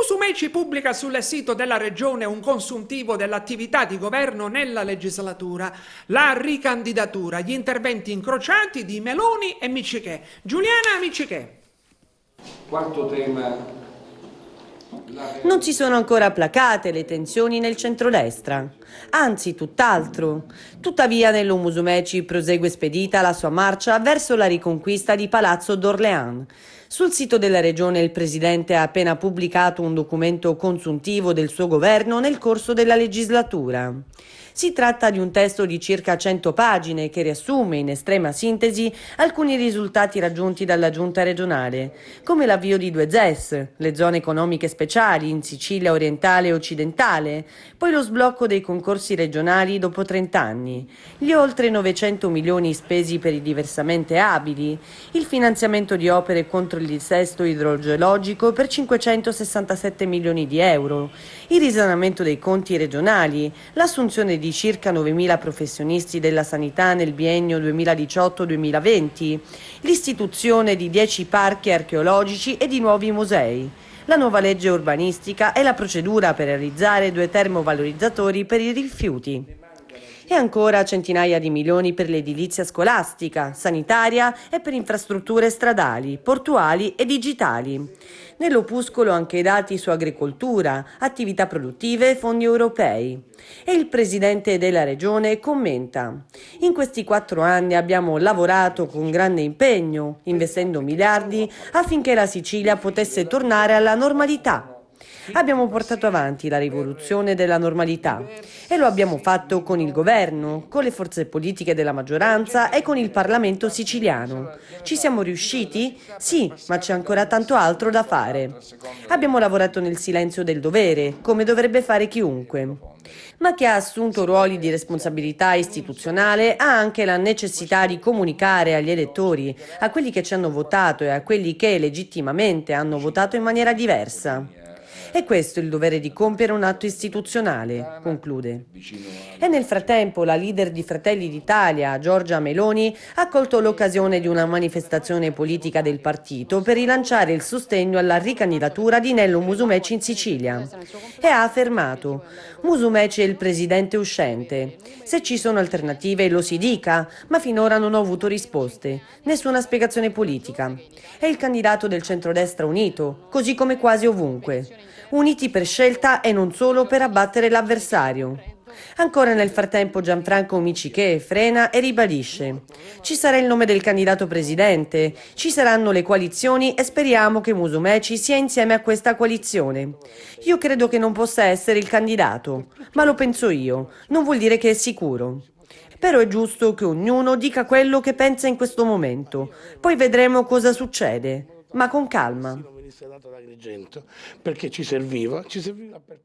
Musumeci pubblica sul sito della regione un consuntivo dell'attività di governo nella legislatura, la ricandidatura, gli interventi incrociati di Meloni e Miccichè. Giuliana Miccichè. Quarto tema. Non si sono ancora placate le tensioni nel centrodestra, anzi tutt'altro. Tuttavia Nello Musumeci prosegue spedita la sua marcia verso la riconquista di Palazzo d'Orléans. Sul sito della regione il presidente ha appena pubblicato un documento consuntivo del suo governo nel corso della legislatura. Si tratta di un testo di circa 100 pagine che riassume in estrema sintesi alcuni risultati raggiunti dalla giunta regionale, come l'avvio di 2 ZES, le zone economiche speciali in Sicilia orientale e occidentale, poi lo sblocco dei concorsi regionali dopo 30 anni, gli oltre 900 milioni spesi per i diversamente abili, il finanziamento di opere contro il dissesto idrogeologico per 567 milioni di euro, il risanamento dei conti regionali, l'assunzione di circa 9.000 professionisti della sanità nel biennio 2018-2020, l'istituzione di 10 parchi archeologici e di nuovi musei, la nuova legge urbanistica e la procedura per realizzare 2 termovalorizzatori per i rifiuti. E ancora centinaia di milioni per l'edilizia scolastica, sanitaria e per infrastrutture stradali, portuali e digitali. Nell'opuscolo anche i dati su agricoltura, attività produttive e fondi europei. E il presidente della regione commenta: in questi 4 anni abbiamo lavorato con grande impegno, investendo miliardi affinché la Sicilia potesse tornare alla normalità. Abbiamo portato avanti la rivoluzione della normalità e lo abbiamo fatto con il governo, con le forze politiche della maggioranza e con il Parlamento siciliano. Ci siamo riusciti? Sì, ma c'è ancora tanto altro da fare. Abbiamo lavorato nel silenzio del dovere, come dovrebbe fare chiunque. Ma chi ha assunto ruoli di responsabilità istituzionale ha anche la necessità di comunicare agli elettori, a quelli che ci hanno votato e a quelli che legittimamente hanno votato in maniera diversa. E questo è il dovere di compiere un atto istituzionale, conclude. E nel frattempo la leader di Fratelli d'Italia, Giorgia Meloni, ha colto l'occasione di una manifestazione politica del partito per rilanciare il sostegno alla ricandidatura di Nello Musumeci in Sicilia. E ha affermato: Musumeci è il presidente uscente. Se ci sono alternative lo si dica, ma finora non ho avuto risposte, nessuna spiegazione politica. È il candidato del centrodestra unito, così come quasi ovunque. Uniti per scelta e non solo per abbattere l'avversario. Ancora nel frattempo Gianfranco Miccichè frena e ribadisce: ci sarà il nome del candidato presidente, ci saranno le coalizioni e speriamo che Musumeci sia insieme a questa coalizione. Io credo che non possa essere il candidato, ma lo penso io, non vuol dire che è sicuro. Però è giusto che ognuno dica quello che pensa in questo momento, poi vedremo cosa succede, ma con calma. Data da Agrigento, perché ci serviva per